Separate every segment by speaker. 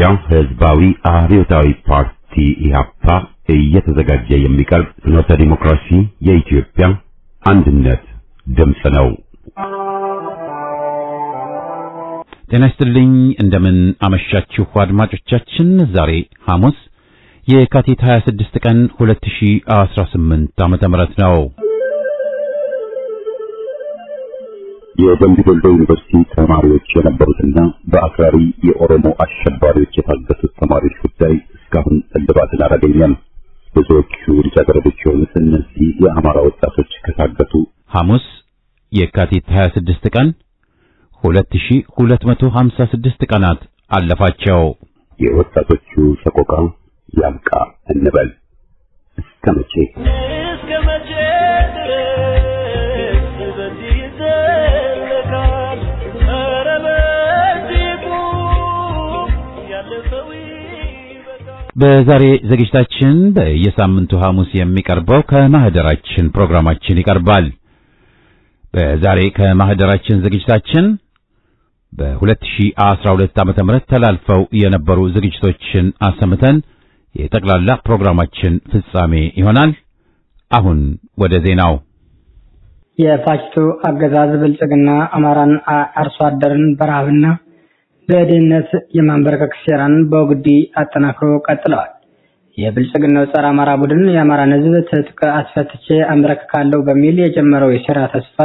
Speaker 1: የኢትዮጵያ ሕዝባዊ አብዮታዊ ፓርቲ ኢህአፓ እየተዘጋጀ የሚቀርብ ፍኖተ ዲሞክራሲ የኢትዮጵያ አንድነት ድምፅ ነው። ጤና ይስጥልኝ። እንደምን አመሻችሁ አድማጮቻችን። ዛሬ ሐሙስ የካቲት 26 ቀን 2018 ዓመተ ምህረት ነው። የደምቢ ዶሎ ዩኒቨርሲቲ ተማሪዎች የነበሩትና በአክራሪ የኦሮሞ አሸባሪዎች የታገቱት ተማሪዎች ጉዳይ እስካሁን እልባትን አላገኘም። ብዙዎቹ ልጃገረዶች የሆኑት እነዚህ የአማራ ወጣቶች ከታገቱ ሐሙስ የካቲት 26 ቀን 2256 ቀናት አለፋቸው። የወጣቶቹ ሰቆቃ ያብቃ እንበል። እስከ መቼ በዛሬ ዝግጅታችን በየሳምንቱ ሐሙስ የሚቀርበው ከማህደራችን ፕሮግራማችን ይቀርባል። በዛሬ ከማህደራችን ዝግጅታችን በ2012 ዓመተ ምህረት ተላልፈው የነበሩ ዝግጅቶችን አሰምተን የጠቅላላ ፕሮግራማችን ፍጻሜ ይሆናል። አሁን ወደ ዜናው።
Speaker 2: የፋሽስቱ አገዛዝ ብልጽግና አማራን አርሶ አደርን በረሃብና በድህነት የማንበርከክ ሴራን በውግዲ አጠናክሮ ቀጥለዋል። የብልጽግናው ጸረ አማራ ቡድን የአማራን ሕዝብ ትጥቅ አስፈትቼ አንበረክካለሁ በሚል የጀመረው የሴራ ተስፋ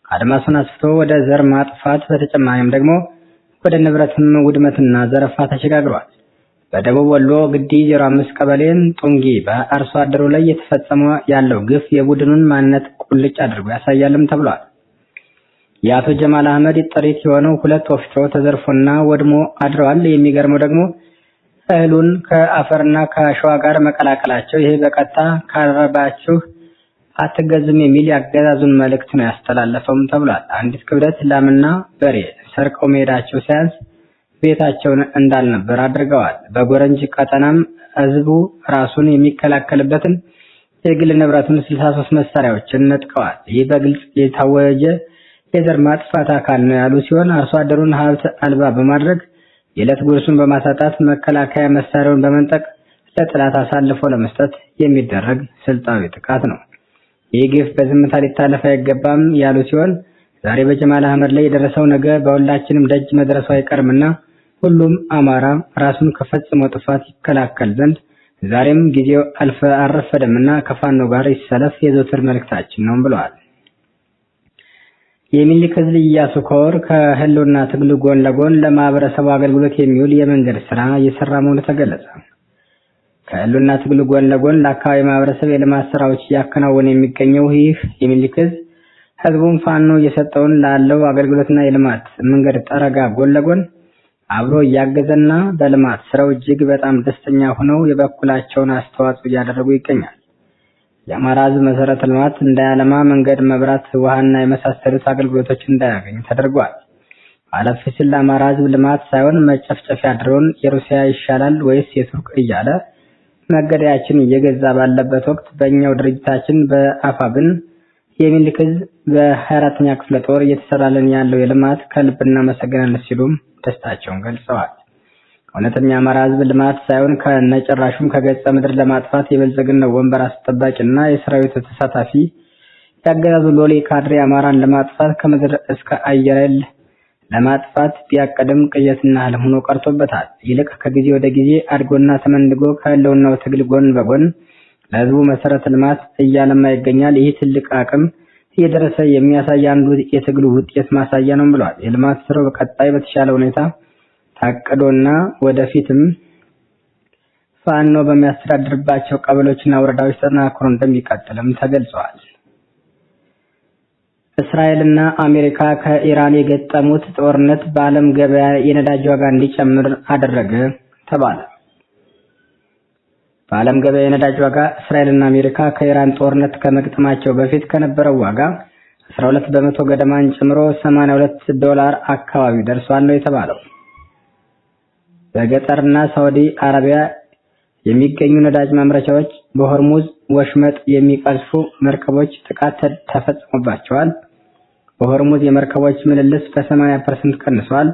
Speaker 2: አድማሱን አስፍቶ ወደ ዘር ማጥፋት በተጨማሪም ደግሞ ወደ ንብረትም ውድመትና ዘረፋ ተሸጋግሯል። በደቡብ ወሎ ግዲ 05 ቀበሌን ጡንጊ በአርሶ አደሩ ላይ የተፈጸመ ያለው ግፍ የቡድኑን ማንነት ቁልጭ አድርጎ ያሳያልም ተብሏል። የአቶ ጀማል አህመድ ጥሪት የሆነው 2 ወፍጮ ተዘርፎና ወድሞ አድረዋል። የሚገርመው ደግሞ እህሉን ከአፈርና ከአሸዋ ጋር መቀላቀላቸው ይሄ በቀጥታ ካረባችሁ አትገዝም የሚል ያገዛዙን መልእክት ነው ያስተላለፈውም ተብሏል። አንዲት ክብደት ላምና በሬ ሰርቀው መሄዳቸው ሳያንስ ቤታቸውን እንዳልነበር አድርገዋል። በጎረንጅ ቀጠናም ህዝቡ ራሱን የሚከላከልበትን የግል ንብረቱን 63 መሳሪያዎችን ነጥቀዋል። ይህ በግልጽ የታወጀ የዘር ማጥፋት አካል ነው ያሉ ሲሆን አርሶ አደሩን ሀብት አልባ በማድረግ የዕለት ጉርሱን በማሳጣት መከላከያ መሳሪያውን በመንጠቅ ለጥላት አሳልፎ ለመስጠት የሚደረግ ስልታዊ ጥቃት ነው። ይህ ግፍ በዝምታ ሊታለፍ አይገባም ያሉ ሲሆን ዛሬ በጀማል አህመድ ላይ የደረሰው ነገ በሁላችንም ደጅ መድረሱ አይቀርምና ሁሉም አማራ ራሱን ከፈጸመው ጥፋት ይከላከል ዘንድ ዛሬም ጊዜው አልረፈደምና ከፋኖ ጋር ይሰለፍ የዘወትር መልእክታችን ነው ብለዋል። የሚኒልክ ዕዝ ኢያሱ ኮር ከህልውና ትግሉ ጎን ለጎን ለማህበረሰቡ አገልግሎት የሚውል የመንገድ ስራ እየሰራ መሆኑ ተገለጸ። ከህልውና ትግሉ ጎን ለጎን ለአካባቢ ማህበረሰብ የልማት ስራዎች እያከናወነ የሚገኘው ይህ የሚኒልክ ዕዝ ህዝቡን ፋኖ እየሰጠውን ላለው አገልግሎትና የልማት መንገድ ጠረጋ ጎን ለጎን አብሮ እያገዘና በልማት ስራው እጅግ በጣም ደስተኛ ሆነው የበኩላቸውን አስተዋጽኦ እያደረጉ ይገኛል። የአማራ ሕዝብ መሰረተ ልማት እንዳያለማ መንገድ፣ መብራት፣ ውሃና የመሳሰሉት አገልግሎቶች እንዳያገኝ ተደርጓል። አለፍ ሲል ለአማራ ሕዝብ ልማት ሳይሆን መጨፍጨፊያ ድሮን የሩሲያ ይሻላል ወይስ የቱርክ እያለ መገደያችን እየገዛ ባለበት ወቅት በእኛው ድርጅታችን በአፋብን የሚኒልክ ዕዝ በ24ኛ ክፍለ ጦር እየተሰራልን ያለው የልማት ከልብ እናመሰግናለን ሲሉም ደስታቸውን ገልጸዋል። እውነተኛ የአማራ ሕዝብ ልማት ሳይሆን ከነጭራሹም ከገጸ ምድር ለማጥፋት የብልጽግናው ወንበር አስጠባቂና የሰራዊቱ ተሳታፊ ያገዛዙ ሎሌ ካድሬ አማራን ለማጥፋት ከምድር እስከ አየር ኃይል ለማጥፋት ቢያቀድም ቅዠትና ህልም ሆኖ ቀርቶበታል። ይልቅ ከጊዜ ወደ ጊዜ አድጎና ተመንድጎ ከህልውናው ትግል ጎን በጎን ለህዝቡ መሰረተ ልማት እያለማ ይገኛል። ይህ ትልቅ አቅም እየደረሰ የሚያሳይ አንዱ የትግሉ ውጤት ማሳያ ነው ብለዋል። የልማት ስራው በቀጣይ በተሻለ ሁኔታ ታቅዶና ወደፊትም ፋኖ በሚያስተዳድርባቸው ቀበሌዎችና ወረዳዎች ተጠናክሮ እንደሚቀጥልም ተገልጿል። እስራኤልና አሜሪካ ከኢራን የገጠሙት ጦርነት በዓለም ገበያ የነዳጅ ዋጋ እንዲጨምር አደረገ ተባለ። በዓለም ገበያ የነዳጅ ዋጋ እስራኤልና አሜሪካ ከኢራን ጦርነት ከመግጠማቸው በፊት ከነበረው ዋጋ 12 በመቶ ገደማን ጨምሮ $82 አካባቢ ደርሷል ነው የተባለው። በገጠርና ሳውዲ አረቢያ የሚገኙ ነዳጅ ማምረቻዎች በሆርሙዝ ወሽመጥ የሚቀዝፉ መርከቦች ጥቃት ተፈጽሞባቸዋል። በሆርሙዝ የመርከቦች ምልልስ በ80% ቀንሷል።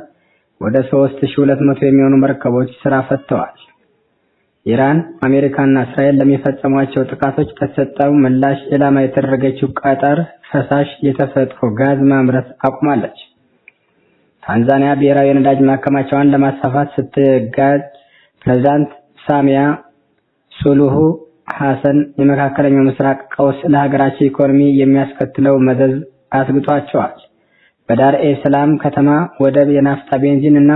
Speaker 2: ወደ 3200 የሚሆኑ መርከቦች ስራ ፈተዋል። ኢራን፣ አሜሪካና እስራኤል ለሚፈጸሟቸው ጥቃቶች በተሰጠው ምላሽ ኢላማ የተደረገችው ቀጠር ፈሳሽ የተፈጥሮ ጋዝ ማምረት አቁማለች። ታንዛኒያ ብሔራዊ የነዳጅ ማከማቻዋን ለማስፋፋት ስትጋጭ ፕሬዝዳንት ሳሚያ ሱሉሁ ሐሰን የመካከለኛው ምስራቅ ቀውስ ለሀገራቸው ኢኮኖሚ የሚያስከትለው መዘዝ አስግቷቸዋል። በዳር ኤስ ሰላም ከተማ ወደብ የናፍጣ ቤንዚን እና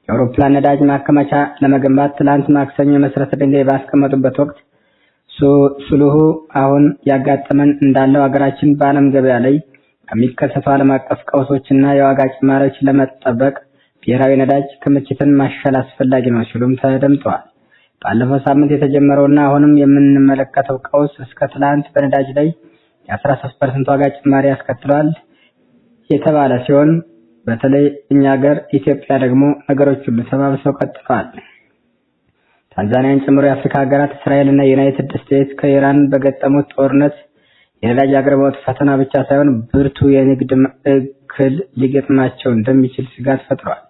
Speaker 2: የአውሮፕላን ነዳጅ ማከማቻ ለመገንባት ትላንት ማክሰኞ የመሰረተ ድንጋይ ባስቀመጡበት ወቅት ሱሉሁ አሁን ያጋጠመን እንዳለው ሀገራችን በዓለም ገበያ ላይ ከሚከሰቱ ዓለም አቀፍ ቀውሶችና የዋጋ ጭማሪዎች ለመጠበቅ ብሔራዊ ነዳጅ ክምችትን ማሻሻል አስፈላጊ ነው ሲሉም ተደምጠዋል። ባለፈው ሳምንት የተጀመረውና አሁንም የምንመለከተው ቀውስ እስከ ትላንት በነዳጅ ላይ የ13% ዋጋ ጭማሪ ያስከትሏል የተባለ ሲሆን በተለይ እኛ ሀገር ኢትዮጵያ ደግሞ ነገሮች ሁሉ ተባብሰው ቀጥለዋል። ታንዛኒያን ጨምሮ የአፍሪካ ሀገራት እስራኤልና ዩናይትድ ስቴትስ ከኢራን በገጠሙት ጦርነት የነዳጅ አቅርቦት ፈተና ብቻ ሳይሆን ብርቱ የንግድ እክል ሊገጥማቸው እንደሚችል ስጋት ፈጥሯል።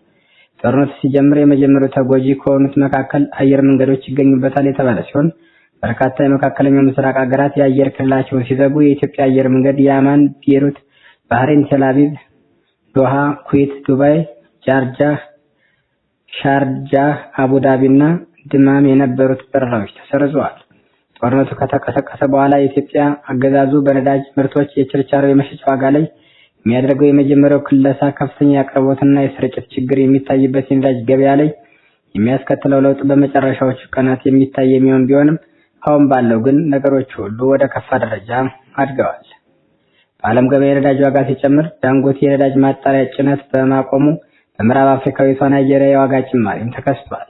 Speaker 2: ጦርነቱ ሲጀምር የመጀመሪያው ተጎጂ ከሆኑት መካከል አየር መንገዶች ይገኙበታል የተባለ ሲሆን በርካታ የመካከለኛው ምስራቅ ሀገራት የአየር ክልላቸውን ሲዘጉ የኢትዮጵያ አየር መንገድ የአማን፣ ቤይሩት፣ ባህሬን፣ ቴልአቪቭ፣ ዶሃ፣ ኩዌት፣ ዱባይ፣ ጃርጃህ፣ ሻርጃህ፣ አቡዳቢና ድማም የነበሩት በረራዎች ተሰርዘዋል። ጦርነቱ ከተቀሰቀሰ በኋላ የኢትዮጵያ አገዛዙ በነዳጅ ምርቶች የችርቻሮ የመሸጫ ዋጋ ላይ የሚያደርገው የመጀመሪያው ክለሳ ከፍተኛ የአቅርቦትና የስርጭት ችግር የሚታይበት የነዳጅ ገበያ ላይ የሚያስከትለው ለውጥ በመጨረሻዎቹ ቀናት የሚታይ የሚሆን ቢሆንም አሁን ባለው ግን ነገሮች ሁሉ ወደ ከፋ ደረጃ አድገዋል። በዓለም ገበያ የነዳጅ ዋጋ ሲጨምር ዳንጎቴ የነዳጅ ማጣሪያ ጭነት በማቆሙ በምዕራብ አፍሪካዊቷ ናይጄሪያ የዋጋ ጭማሪም ተከስቷል።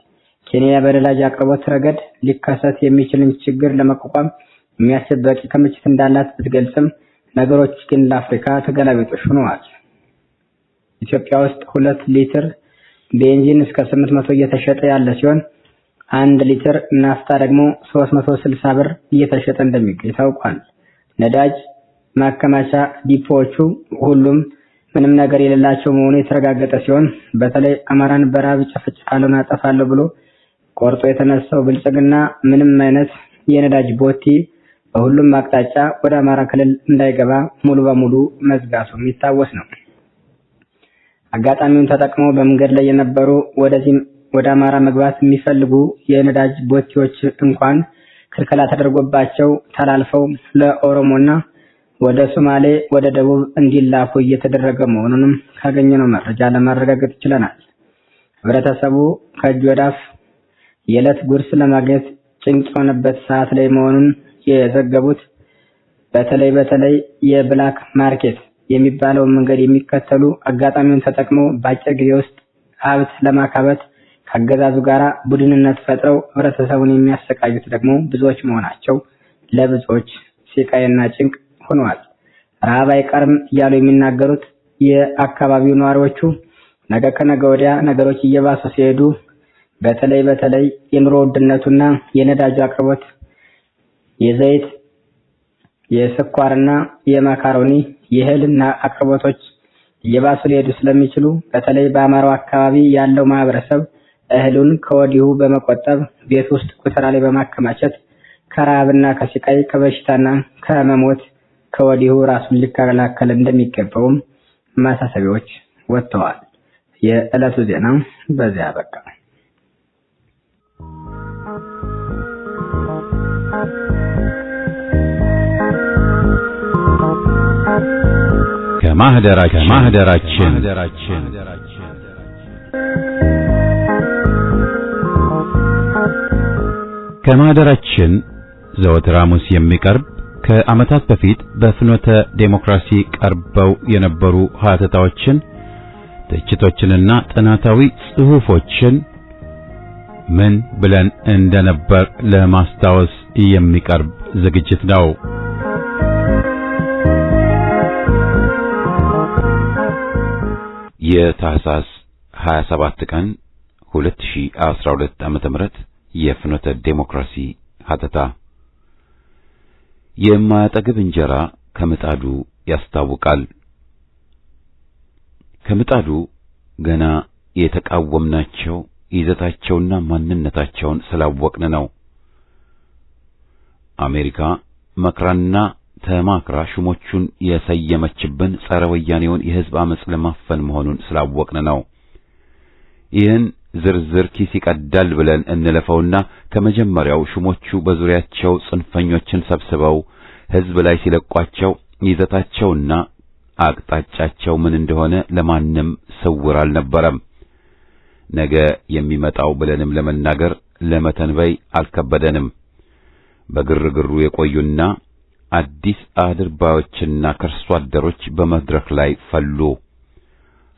Speaker 2: ኬንያ በነዳጅ አቅርቦት ረገድ ሊከሰት የሚችልን ችግር ለመቋቋም የሚያስችል በቂ ክምችት እንዳላት ብትገልጽም ነገሮች ግን ለአፍሪካ ተገላቢጦሽ ሆነዋል። ኢትዮጵያ ውስጥ 2 ሊትር ቤንዚን እስከ 800 እየተሸጠ ያለ ሲሆን 1 ሊትር ናፍጣ ደግሞ 360 ብር እየተሸጠ እንደሚገኝ ታውቋል። ነዳጅ ማከማቻ ዲፖዎቹ ሁሉም ምንም ነገር የሌላቸው መሆኑ የተረጋገጠ ሲሆን በተለይ አማራን በራብ ጨፍጭፋለሁ አጠፋለሁ ብሎ ቆርጦ የተነሳው ብልጽግና ምንም አይነት የነዳጅ ቦቲ በሁሉም አቅጣጫ ወደ አማራ ክልል እንዳይገባ ሙሉ በሙሉ መዝጋቱ የሚታወስ ነው። አጋጣሚውን ተጠቅመው በመንገድ ላይ የነበሩ ወደ አማራ መግባት የሚፈልጉ የነዳጅ ቦቲዎች እንኳን ክልከላ ተደርጎባቸው ተላልፈው ለኦሮሞና ወደ ሶማሌ ወደ ደቡብ እንዲላኩ እየተደረገ መሆኑንም ካገኘነው መረጃ ለማረጋገጥ ችለናል። ህብረተሰቡ ከእጅ ወዳፍ የዕለት ጉርስ ለማግኘት ጭንቅ የሆነበት ሰዓት ላይ መሆኑን የዘገቡት በተለይ የብላክ ማርኬት የሚባለው መንገድ የሚከተሉ አጋጣሚውን ተጠቅመው በአጭር ጊዜ ውስጥ ሀብት ለማካበት ከአገዛዙ ጋራ ቡድንነት ፈጥረው ህብረተሰቡን የሚያሰቃዩት ደግሞ ብዙዎች መሆናቸው ለብዙዎች ስቃይና ጭንቅ ሆነዋል። ረሃብ አይቀርም እያሉ የሚናገሩት የአካባቢው ነዋሪዎቹ ነገ ከነገ ወዲያ ነገሮች እየባሱ ሲሄዱ በተለይ የኑሮ ውድነቱና የነዳጅ አቅርቦት የዘይት፣ የስኳርና የማካሮኒ የእህልና አቅርቦቶች እየባሱ ሊሄዱ ስለሚችሉ በተለይ በአማራው አካባቢ ያለው ማህበረሰብ እህሉን ከወዲሁ በመቆጠብ ቤት ውስጥ ኩተራ ላይ በማከማቸት ከረሃብና ከስቃይ ከበሽታና ከመሞት ከወዲሁ ራሱን ሊከላከል እንደሚገባውም ማሳሰቢያዎች ወጥተዋል። የዕለቱ ዜና በዚያ በቃ።
Speaker 1: ከማህደራችን ዘወትር ሐሙስ የሚቀርብ ከዓመታት በፊት በፍኖተ ዴሞክራሲ ቀርበው የነበሩ ሀተታዎችን፣ ትችቶችንና ጥናታዊ ጽሑፎችን ምን ብለን እንደነበር ለማስታወስ የሚቀርብ ዝግጅት ነው። የታህሳስ 27 ቀን 2012 ዓ.ም የፍኖተ ዴሞክራሲ ሀተታ። የማያጠግብ እንጀራ ከምጣዱ ያስታውቃል። ከምጣዱ ገና የተቃወምናቸው ይዘታቸውና ማንነታቸውን ስላወቅን ነው። አሜሪካ መክራና ተማክራ ሹሞቹን የሰየመችብን ጸረ ወያኔውን የሕዝብ አመጽ ለማፈን መሆኑን ስላወቅን ነው። ይህን ዝርዝር ኪስ ይቀዳል ብለን እንለፈውና ከመጀመሪያው ሹሞቹ በዙሪያቸው ጽንፈኞችን ሰብስበው ሕዝብ ላይ ሲለቋቸው ይዘታቸውና አቅጣጫቸው ምን እንደሆነ ለማንም ስውር አልነበረም። ነገ የሚመጣው ብለንም ለመናገር ለመተንበይ አልከበደንም። በግርግሩ የቆዩና አዲስ አድርባዮችና ከርሶ አደሮች በመድረክ ላይ ፈሉ።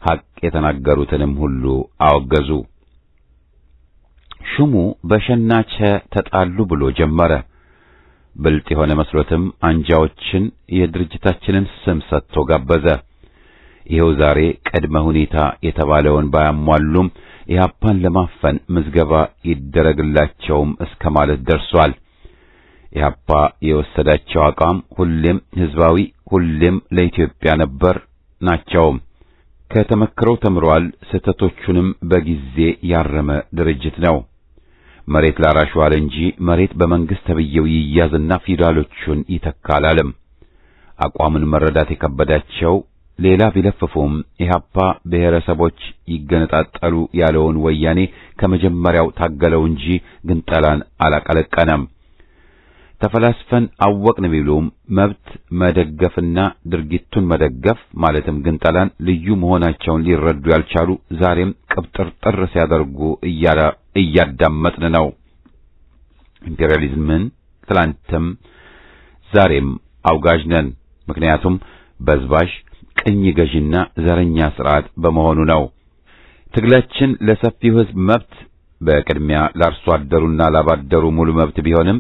Speaker 1: ሐቅ የተናገሩትንም ሁሉ አወገዙ። ሹሙ በሸናቸ ተጣሉ ብሎ ጀመረ። ብልጥ የሆነ መስሎትም አንጃዎችን የድርጅታችንን ስም ሰጥቶ ጋበዘ። ይኸው ዛሬ ቅድመ ሁኔታ የተባለውን ባያሟሉም ኢህአፓን ለማፈን ምዝገባ ይደረግላቸውም እስከ ማለት ደርሷል። ኢህአፓ የወሰዳቸው አቋም ሁሌም ህዝባዊ፣ ሁሌም ለኢትዮጵያ ነበር ናቸውም። ከተመክረው ተምሯል። ስህተቶቹንም በጊዜ ያረመ ድርጅት ነው። መሬት ላራሹ አለ እንጂ መሬት በመንግስት ተብዬው ይያዝና ፊውዳሎቹን ይተካል አለም። አቋምን መረዳት የከበዳቸው ሌላ ቢለፍፉም ኢህአፓ ብሔረሰቦች ይገነጣጠሉ ያለውን ወያኔ ከመጀመሪያው ታገለው እንጂ ግንጠላን አላቀለቀነም። ተፈላስፈን አወቅን ቢሉም መብት መደገፍና ድርጊቱን መደገፍ ማለትም ግንጠላን ልዩ መሆናቸውን ሊረዱ ያልቻሉ ዛሬም ቅብጥርጥር ሲያደርጉ እያዳመጥን ነው። ኢምፔሪያሊዝምን ትላንትም ዛሬም አውጋዥ ነን። ምክንያቱም በዝባዥ ቅኝ ገዥና ዘረኛ ስርዓት በመሆኑ ነው። ትግላችን ለሰፊው ህዝብ መብት በቅድሚያ ለአርሶ አደሩና ላባደሩ ሙሉ መብት ቢሆንም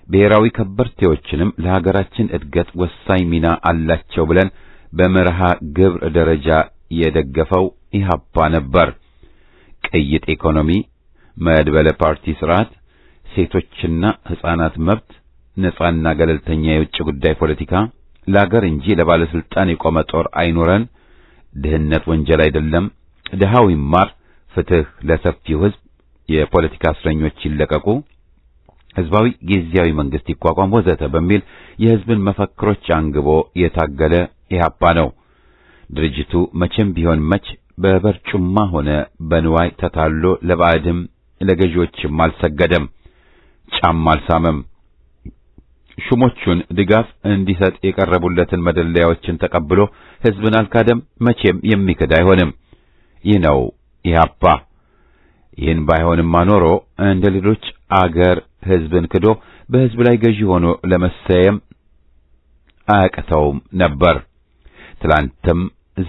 Speaker 1: ብሔራዊ ከበርቴዎችንም ለሀገራችን እድገት ወሳኝ ሚና አላቸው ብለን በመርሃ ግብር ደረጃ የደገፈው ኢህአፓ ነበር። ቅይጥ ኢኮኖሚ፣ መድበለ ፓርቲ ስርዓት፣ ሴቶችና ህፃናት መብት፣ ነጻና ገለልተኛ የውጭ ጉዳይ ፖለቲካ፣ ለአገር እንጂ ለባለስልጣን የቆመ ጦር አይኖረን፣ ድህነት ወንጀል አይደለም፣ ድሃው ይማር፣ ፍትህ ለሰፊው ህዝብ፣ የፖለቲካ እስረኞች ይለቀቁ፣ ህዝባዊ ጊዜያዊ መንግስት ይቋቋም ወዘተ በሚል የህዝብን መፈክሮች አንግቦ የታገለ ኢህአፓ ነው። ድርጅቱ መቼም ቢሆን መች በበርጩማ ሆነ በንዋይ ተታሎ ለባዕድም ለገዢዎችም አልሰገደም፣ ጫማ አልሳመም። ሹሞቹን ድጋፍ እንዲሰጥ የቀረቡለትን መደለያዎችን ተቀብሎ ህዝብን አልካደም፣ መቼም የሚክድ አይሆንም። ይህ ነው ኢህአፓ። ይህን ባይሆንማ ኖሮ እንደ ሌሎች አገር ህዝብን ክዶ በህዝብ ላይ ገዢ ሆኖ ለመሰየም አያቅተውም ነበር። ትላንትም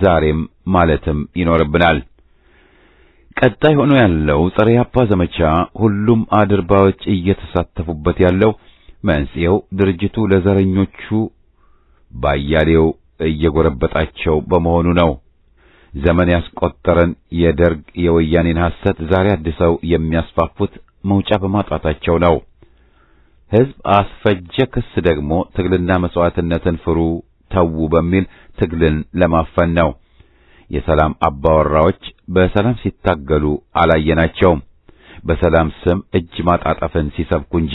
Speaker 1: ዛሬም ማለትም ይኖርብናል። ቀጣይ ሆኖ ያለው ጸረ ኢህአፓ ዘመቻ ሁሉም አድርባዎች እየተሳተፉበት ያለው መንስኤው ድርጅቱ ለዘረኞቹ ባያሌው እየጎረበጣቸው በመሆኑ ነው። ዘመን ያስቆጠረን የደርግ የወያኔን ሐሰት ዛሬ አድሰው የሚያስፋፉት መውጫ በማጣታቸው ነው። ህዝብ አስፈጀ ክስ ደግሞ ትግልና መስዋዕትነትን ፍሩ ተዉ በሚል ትግልን ለማፈን ነው። የሰላም አባወራዎች በሰላም ሲታገሉ አላየናቸውም፣ በሰላም ስም እጅ ማጣጣፍን ሲሰብኩ እንጂ።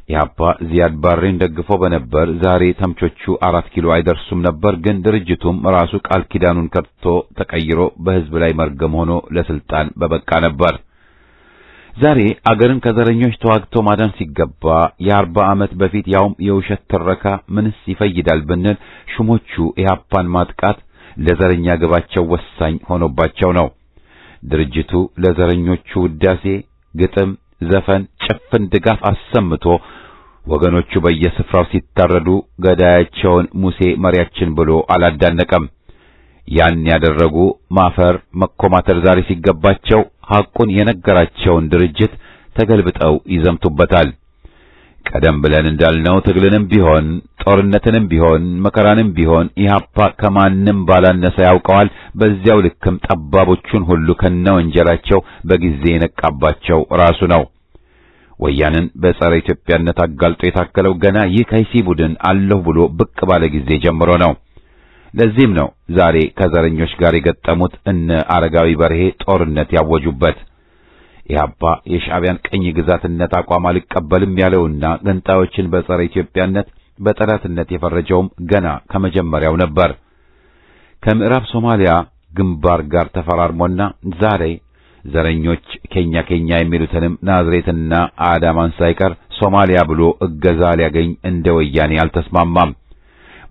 Speaker 1: ኢህአፓ ዚያድ ባሬን ደግፎ በነበር ዛሬ ተምቾቹ 4 ኪሎ አይደርሱም ነበር። ግን ድርጅቱም ራሱ ቃል ኪዳኑን ከድቶ ተቀይሮ በህዝብ ላይ መርገም ሆኖ ለስልጣን በበቃ ነበር። ዛሬ አገርን ከዘረኞች ተዋግቶ ማዳን ሲገባ የ40 ዓመት በፊት ያውም የውሸት ትረካ ምንስ ይፈይዳል ብንል ሹሞቹ ኢህአፓን ማጥቃት ለዘረኛ ግባቸው ወሳኝ ሆኖባቸው ነው። ድርጅቱ ለዘረኞቹ ውዳሴ፣ ግጥም፣ ዘፈን፣ ጭፍን ድጋፍ አሰምቶ ወገኖቹ በየስፍራው ሲታረዱ ገዳያቸውን ሙሴ መሪያችን ብሎ አላዳነቀም። ያን ያደረጉ ማፈር መኮማተር ዛሬ ሲገባቸው ሐቁን የነገራቸውን ድርጅት ተገልብጠው ይዘምቱበታል። ቀደም ብለን እንዳልነው ትግልንም ቢሆን ጦርነትንም ቢሆን መከራንም ቢሆን ኢህአፓ ከማንም ባላነሰ ያውቀዋል። በዚያው ልክም ጠባቦቹን ሁሉ ከነወንጀላቸው በጊዜ የነቃባቸው ራሱ ነው። ወያንን በጸረ ኢትዮጵያነት አጋልጦ የታከለው ገና ይህ ከይሲ ቡድን አለሁ ብሎ ብቅ ባለ ጊዜ ጀምሮ ነው። ለዚህም ነው ዛሬ ከዘረኞች ጋር የገጠሙት እነ አረጋዊ በርሄ ጦርነት ያወጁበት። ኢህአፓ የሻዕቢያን ቅኝ ግዛትነት አቋም አልቀበልም ያለውና ገንጣዮችን በጸረ ኢትዮጵያነት በጠላትነት የፈረጀውም ገና ከመጀመሪያው ነበር። ከምዕራብ ሶማሊያ ግንባር ጋር ተፈራርሞና ዛሬ ዘረኞች ኬኛ የሚሉትንም ናዝሬትና አዳማን ሳይቀር ሶማሊያ ብሎ እገዛ ሊያገኝ እንደ ወያኔ አልተስማማም።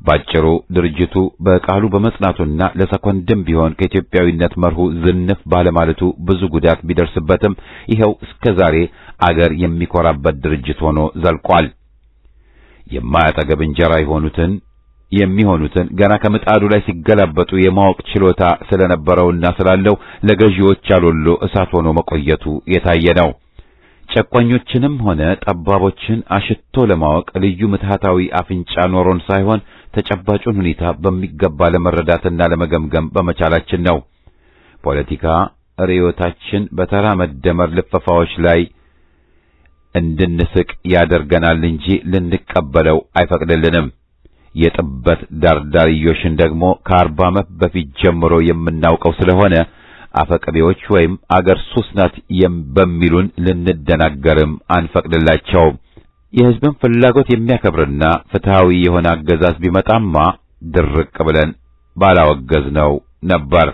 Speaker 1: ባጭሩ ድርጅቱ በቃሉ በመጽናቱና ለሰኮንድም ቢሆን ከኢትዮጵያዊነት መርሁ ዝንፍ ባለማለቱ ብዙ ጉዳት ቢደርስበትም ይኸው እስከዛሬ አገር የሚኮራበት ድርጅት ሆኖ ዘልቋል። የማያጠገብ እንጀራ የሚሆኑትን ገና ከምጣዱ ላይ ሲገላበጡ የማወቅ ችሎታ ስለነበረውና ስላለው ለገዢዎች አሎሎ እሳት ሆኖ መቆየቱ የታየ ነው። ጨቋኞችንም ሆነ ጠባቦችን አሽቶ ለማወቅ ልዩ ምትሃታዊ አፍንጫ ኖሮን ሳይሆን ተጨባጩን ሁኔታ በሚገባ ለመረዳትና ለመገምገም በመቻላችን ነው። ፖለቲካ ርዕዮታችን በተራ መደመር ልፈፋዎች ላይ እንድንስቅ ያደርገናል እንጂ ልንቀበለው አይፈቅድልንም። የጥበት ዳርዳርዮሽን ደግሞ ከ40 ዓመት በፊት ጀምሮ የምናውቀው ስለሆነ አፈቅቤዎች ወይም አገር ሱስ ናት በሚሉን ልንደናገርም አንፈቅድላቸውም። የሕዝብን ፍላጎት የሚያከብርና ፍትሃዊ የሆነ አገዛዝ ቢመጣማ ድርቅ ብለን ባላወገዝነው ነበር።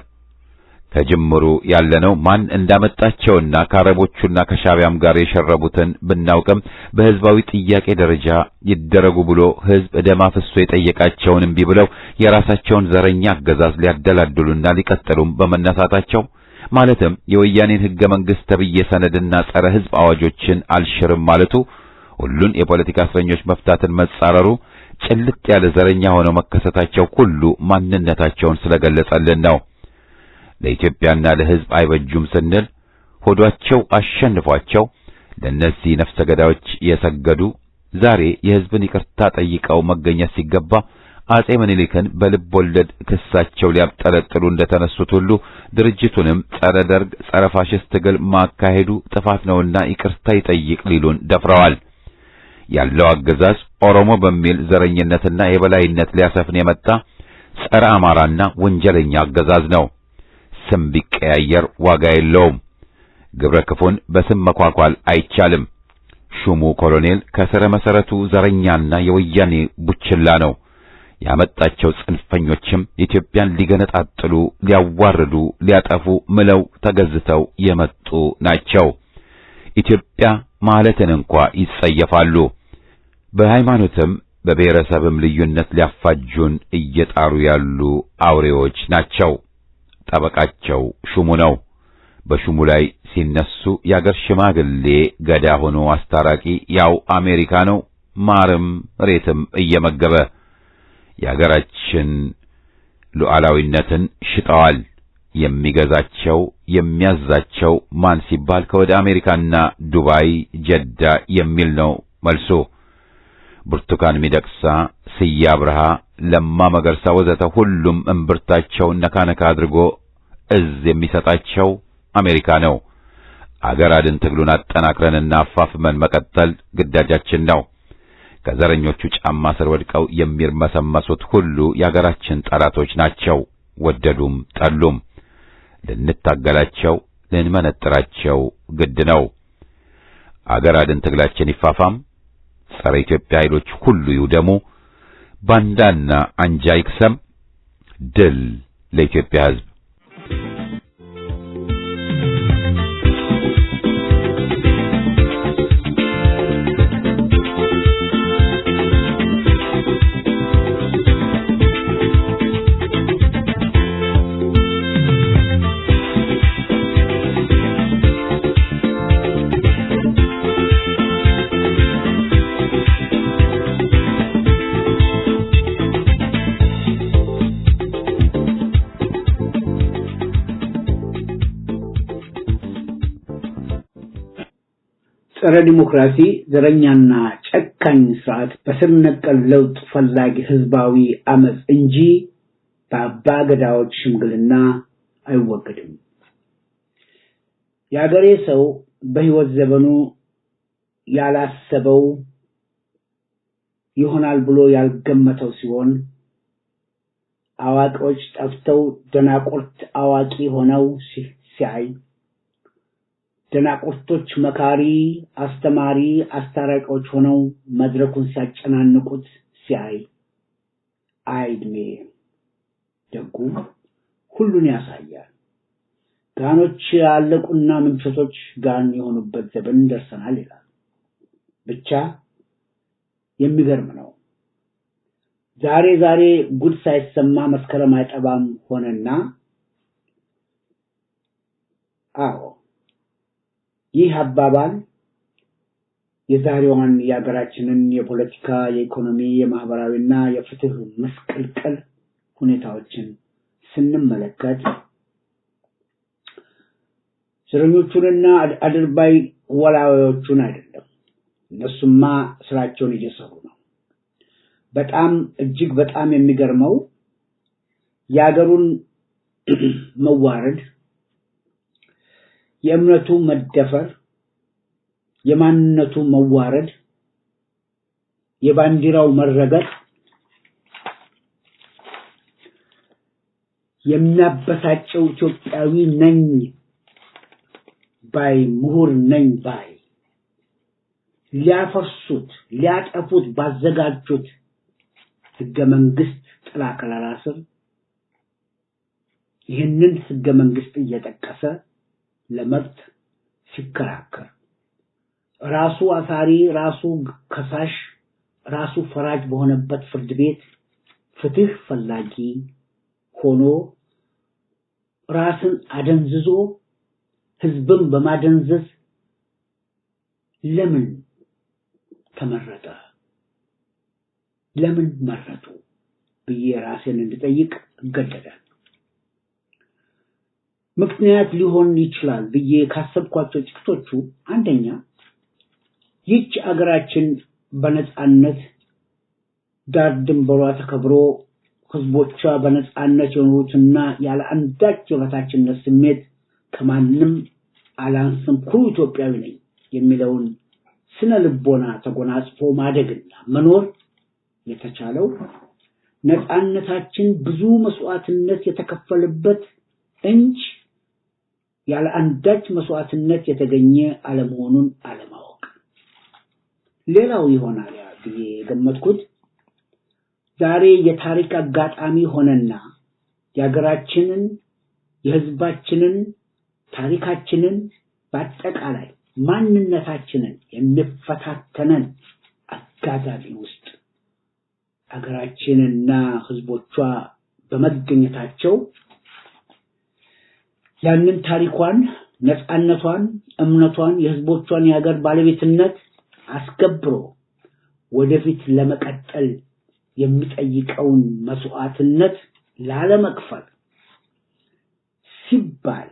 Speaker 1: ከጅምሩ ያለነው ማን እንዳመጣቸውና ከአረቦቹና ከሻዕቢያም ጋር የሸረቡትን ብናውቅም በሕዝባዊ ጥያቄ ደረጃ ይደረጉ ብሎ ሕዝብ ደም አፍሶ የጠየቃቸውን እምቢ ብለው የራሳቸውን ዘረኛ አገዛዝ ሊያደላድሉና ሊቀጥሉም በመነሳታቸው ማለትም የወያኔን ሕገ መንግሥት ተብዬ ሰነድና ጸረ ሕዝብ አዋጆችን አልሽርም ማለቱ፣ ሁሉን የፖለቲካ እስረኞች መፍታትን መጻረሩ፣ ጭልጥ ያለ ዘረኛ ሆነው መከሰታቸው ሁሉ ማንነታቸውን ስለገለጸልን ነው። ለኢትዮጵያና ለሕዝብ አይበጁም ስንል ሆዷቸው አሸንፏቸው ለነዚህ ነፍሰ ገዳዮች የሰገዱ ዛሬ የሕዝብን ይቅርታ ጠይቀው መገኘት ሲገባ አጼ ምኒልክን በልብ ወለድ ክሳቸው ሊያብጠለጥሉ እንደተነሱት ሁሉ ድርጅቱንም ጸረ ደርግ ጸረ ፋሽስት ትግል ማካሄዱ ጥፋት ነውና ይቅርታ ይጠይቅ ሊሉን ደፍረዋል። ያለው አገዛዝ ኦሮሞ በሚል ዘረኝነትና የበላይነት ሊያሰፍን የመጣ ጸረ አማራና ወንጀለኛ አገዛዝ ነው። ስም ቢቀያየር ዋጋ የለውም። ግብረ ክፉን በስም መኳኳል አይቻልም። ሹሙ ኮሎኔል ከስረ መሰረቱ ዘረኛና የወያኔ ቡችላ ነው። ያመጣቸው ጽንፈኞችም ኢትዮጵያን ሊገነጣጥሉ፣ ሊያዋርዱ፣ ሊያጠፉ ምለው ተገዝተው የመጡ ናቸው። ኢትዮጵያ ማለትን እንኳ ይጸየፋሉ። በሃይማኖትም በብሔረሰብም ልዩነት ሊያፋጁን እየጣሩ ያሉ አውሬዎች ናቸው። ጠበቃቸው ሹሙ ነው። በሹሙ ላይ ሲነሱ የአገር ሽማግሌ ገዳ ሆኖ አስታራቂ ያው አሜሪካ ነው። ማርም ሬትም እየመገበ የአገራችን ሉዓላዊነትን ሽጠዋል። የሚገዛቸው የሚያዛቸው ማን ሲባል ከወደ አሜሪካና ዱባይ ጀዳ የሚል ነው መልሱ። ብርቱካን ሚደቅሳ፣ ስዬ አብርሃ፣ ለማ መገርሳ ወዘተ ሁሉም እምብርታቸውን ነካነካ አድርጎ እዝ የሚሰጣቸው አሜሪካ ነው። አገር አድን ትግሉን አጠናክረንና አፋፍመን መቀጠል ግዳጃችን ነው። ከዘረኞቹ ጫማ ስር ወድቀው የሚርመሰመሱት ሁሉ የአገራችን ጠላቶች ናቸው። ወደዱም ጠሉም ልንታገላቸው ልንመነጥራቸው ግድ ነው። አገር አድን ትግላችን ይፋፋም። ጸረ ኢትዮጵያ ኃይሎች ሁሉ ይውደሙ። ባንዳና አንጃ ይክሰም። ድል ለኢትዮጵያ ሕዝብ።
Speaker 3: ጸረ ዲሞክራሲ ዘረኛና ጨካኝ ስርዓት በስር ነቀል ለውጥ ፈላጊ ህዝባዊ አመጽ እንጂ በአባገዳዎች ሽምግልና አይወገድም። የአገሬ ሰው በህይወት ዘመኑ ያላሰበው ይሆናል ብሎ ያልገመተው ሲሆን አዋቂዎች ጠፍተው ደናቁርት አዋቂ ሆነው ሲያይ ደናቁርቶች መካሪ አስተማሪ አስታራቂዎች ሆነው መድረኩን ሲያጨናንቁት ሲያይ አይድሜ ደጉ ሁሉን ያሳያል። ጋኖች ያለቁና ምንቸቶች ጋን የሆኑበት ዘመን ደርሰናል ይላል። ብቻ የሚገርም ነው። ዛሬ ጉድ ሳይሰማ መስከረም አይጠባም ሆነና አዎ ይህ አባባል የዛሬዋን የሀገራችንን የፖለቲካ የኢኮኖሚ የማህበራዊና የፍትህ መስቀልቀል ሁኔታዎችን ስንመለከት ስረኞቹንና አድርባይ ወላዋዮቹን አይደለም። እነሱማ ስራቸውን እየሰሩ ነው። እጅግ በጣም የሚገርመው የሀገሩን መዋረድ የእምነቱ መደፈር የማንነቱ መዋረድ የባንዲራው መረገጥ የሚያበሳጨው ኢትዮጵያዊ ነኝ ባይ ምሁር ነኝ ባይ ሊያፈርሱት ሊያጠፉት ባዘጋጁት ህገ መንግስት ጥላ ከለላ ስር ይህንን ህገ መንግስት እየጠቀሰ ለመብት ሲከራከር ራሱ አሳሪ ራሱ ከሳሽ ራሱ ፈራጅ በሆነበት ፍርድ ቤት ፍትህ ፈላጊ ሆኖ ራስን አደንዝዞ ህዝብን በማደንዘዝ ለምን ተመረጠ ለምን መረጡ ብዬ ራሴን እንድጠይቅ እገደዳለሁ። ምክንያት ሊሆን ይችላል ብዬ ካሰብኳቸው ጥቂቶቹ አንደኛ ይህች አገራችን በነጻነት ዳር ድንበሯ ተከብሮ ህዝቦቿ በነጻነት የኖሩትና ያለ አንዳች የበታችነት ስሜት ከማንም አላንስም ኩሩ ኢትዮጵያዊ ነኝ የሚለውን ስነ ልቦና ተጎናጽፎ ማደግና መኖር የተቻለው ነጻነታችን ብዙ መስዋዕትነት የተከፈለበት እንጂ ያለ አንዳች መስዋዕትነት የተገኘ አለመሆኑን አለማወቅ ሌላው ይሆናል ብዬ ገመትኩት። ዛሬ የታሪክ አጋጣሚ ሆነና የሀገራችንን የህዝባችንን ታሪካችንን በአጠቃላይ ማንነታችንን የሚፈታተነን አጋጣሚ ውስጥ ሀገራችንና ህዝቦቿ በመገኘታቸው ያንን ታሪኳን ነጻነቷን እምነቷን የህዝቦቿን የሀገር ባለቤትነት አስከብሮ ወደፊት ለመቀጠል የሚጠይቀውን መስዋዕትነት ላለመክፈል ሲባል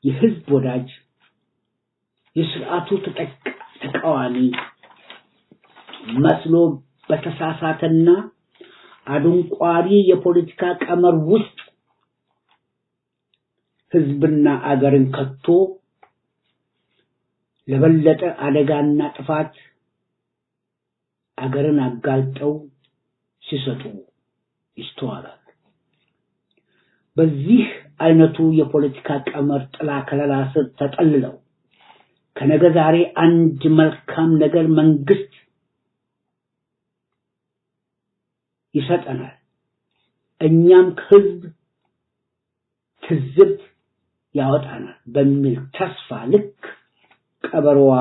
Speaker 3: የህዝብ ወዳጅ የስርዓቱ ተቃዋሚ መስሎ በተሳሳተና አድንቋሪ የፖለቲካ ቀመር ውስጥ ህዝብና አገርን ከቶ ለበለጠ አደጋና ጥፋት አገርን አጋልጠው ሲሰጡ ይስተዋላል። በዚህ አይነቱ የፖለቲካ ቀመር ጥላ ከለላ ስር ተጠልለው ከነገ ዛሬ አንድ መልካም ነገር መንግስት ይሰጠናል እኛም ህዝብ ትዝብት ያወጣናል በሚል ተስፋ ልክ ቀበሮዋ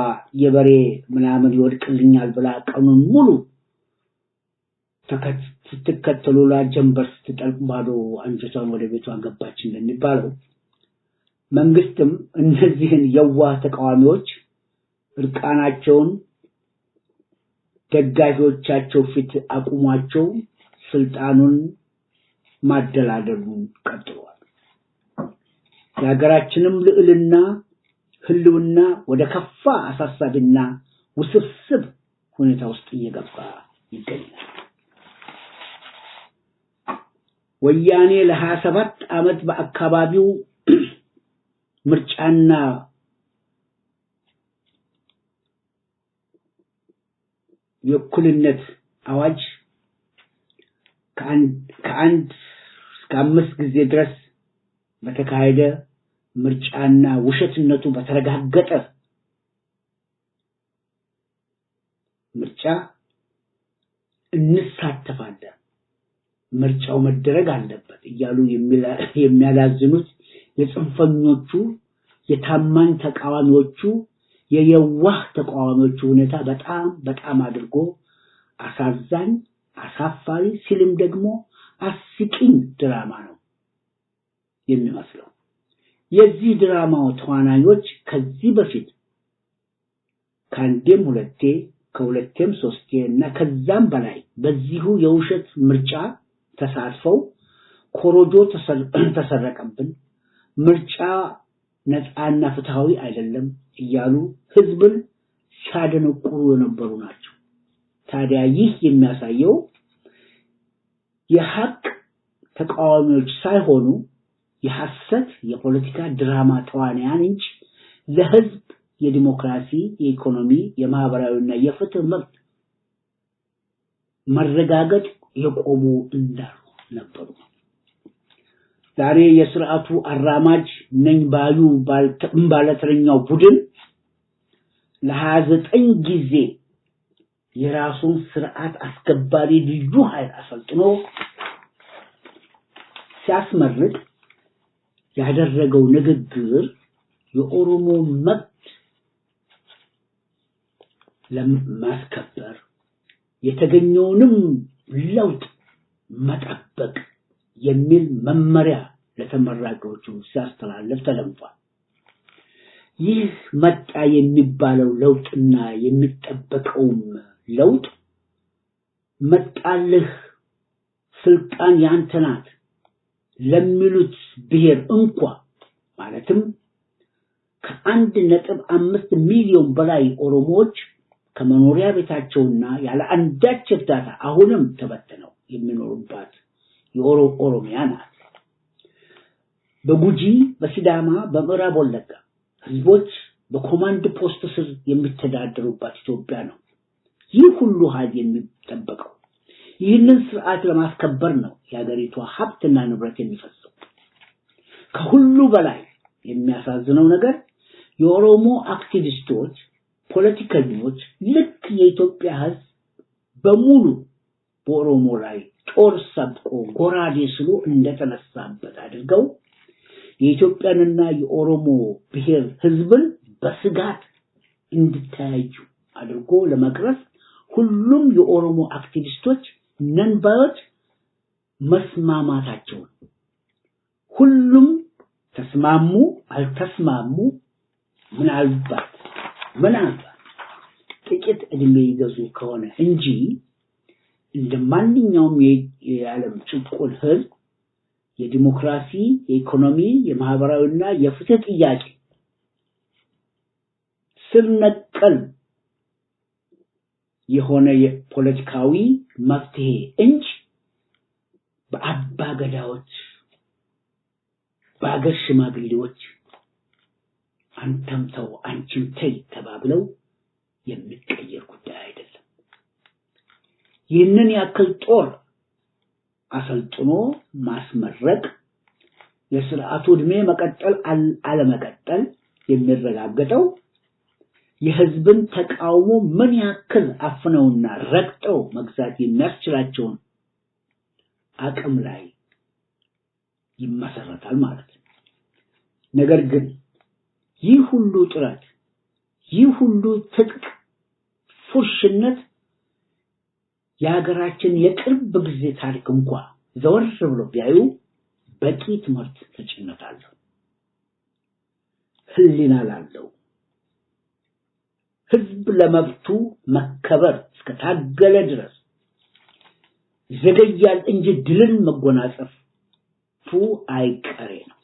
Speaker 3: የበሬ ምናምን ይወድቅልኛል ብላ ቀኑን ሙሉ ስትከተሉ ጀንበር ስትጠልቅ ባዶ አንጀቷን ወደ ቤቷ ገባች እንደሚባለው መንግስትም እነዚህን የዋህ ተቃዋሚዎች እርቃናቸውን ደጋፊዎቻቸው ፊት አቁሟቸው ስልጣኑን ማደላደሉን ቀጥሏል። የሀገራችንም ልዕልና ህልውና ወደ ከፋ አሳሳቢና ውስብስብ ሁኔታ ውስጥ እየገባ ይገኛል። ወያኔ ለ27 ዓመት በአካባቢው ምርጫና የእኩልነት አዋጅ ከአንድ እስከ 5 ጊዜ ድረስ በተካሄደ ምርጫና ውሸትነቱ በተረጋገጠ ምርጫ እንሳተፋለን ምርጫው መደረግ አለበት እያሉ የሚያላዝኑት የጽንፈኞቹ የታማኝ ተቃዋሚዎቹ የየዋህ ተቃዋሚዎቹ ሁኔታ በጣም አድርጎ አሳዛኝ አሳፋሪ ሲልም ደግሞ አስቂኝ ድራማ ነው የሚመስለው። የዚህ ድራማው ተዋናዮች ከዚህ በፊት ከአንዴም ሁለቴ ከሁለቴም ሶስቴ እና ከዛም በላይ በዚሁ የውሸት ምርጫ ተሳትፈው ኮሮጆ ተሰረቀብን ምርጫ ነፃና ፍትሃዊ አይደለም እያሉ ህዝብን ሲያደነቁሩ የነበሩ ናቸው። ታዲያ ይህ የሚያሳየው የሐቅ ተቃዋሚዎች ሳይሆኑ የሐሰት የፖለቲካ ድራማ ተዋናያን እንጂ ለህዝብ የዲሞክራሲ የኢኮኖሚ የማህበራዊና የፍትህ መብት መረጋገጥ የቆሙ እንዳሉ ነበሩ። ዛሬ የሥርዓቱ አራማጅ ነኝ ባዩ ባለተረኛው ቡድን ለ29 ጊዜ የራሱን ስርዓት አስከባሪ ልዩ ኃይል አሰልጥኖ ሲያስመርቅ ያደረገው ንግግር የኦሮሞ መብት ለማስከበር የተገኘውንም ለውጥ መጠበቅ የሚል መመሪያ ለተመራቂዎቹ ሲያስተላልፍ ተደምጧል። ይህ መጣ የሚባለው ለውጥና የሚጠበቀውም ለውጥ መጣልህ ስልጣን ያንተ ናት ለሚሉት ብሔር እንኳን ማለትም ከ1.5 ሚሊዮን በላይ ኦሮሞዎች ከመኖሪያ ቤታቸውና ያለ አንዳች እርዳታ አሁንም ተበተነው የሚኖሩባት የኦሮሚያ ናት። በጉጂ በሲዳማ በምዕራብ ወለጋ ህዝቦች በኮማንድ ፖስት ስር የሚተዳደሩባት ኢትዮጵያ ነው። ይህ ሁሉ ኃይል የሚጠበቀው ይህንን ስርዓት ለማስከበር ነው የሀገሪቷ ሀብትና ንብረት የሚፈሰው። ከሁሉ በላይ የሚያሳዝነው ነገር የኦሮሞ አክቲቪስቶች ፖለቲከኞች ልክ የኢትዮጵያ ህዝብ በሙሉ በኦሮሞ ላይ ጦር ሰብቆ ጎራዴ ስሎ እንደተነሳበት አድርገው የኢትዮጵያንና የኦሮሞ ብሔር ህዝብን በስጋት እንድታዩ አድርጎ ለመቅረጽ ሁሉም የኦሮሞ አክቲቪስቶች ነንባዮች መስማማታቸው ሁሉም ተስማሙ አልተስማሙ ምናልባት ጥቂት እድሜ ይገዙ ከሆነ እንጂ እንደማንኛውም የዓለም ጭቁን ህዝብ የዲሞክራሲ የኢኮኖሚ የማህበራዊና የፍትህ ጥያቄ ስር ነቀል የሆነ የፖለቲካዊ መፍትሄ እንጂ በአባገዳዎች በአገር ሽማግሌዎች አንተም ተው አንቺም ተይ ተባብለው የሚቀየር ጉዳይ አይደለም። ይህንን ያክል ጦር አሰልጥኖ ማስመረቅ የሥርዓቱ ዕድሜ መቀጠል አለመቀጠል የሚረጋገጠው የህዝብን ተቃውሞ ምን ያክል አፍነውና ረግጠው መግዛት የሚያስችላቸውን አቅም ላይ ይመሰረታል ማለት ነው። ነገር ግን ይህ ሁሉ ጥረት ይህ ሁሉ ትጥቅ ፉሽነት የሀገራችን የቅርብ ጊዜ ታሪክ እንኳን ዘወር ብሎ ቢያዩ በቂ ትምህርት ተጭነታለሁ። ህሊና ላለው ህዝብ ለመብቱ መከበር እስከታገለ ድረስ ዘገያል እንጂ ድልን መጎናጸፉ አይቀሬ ነው።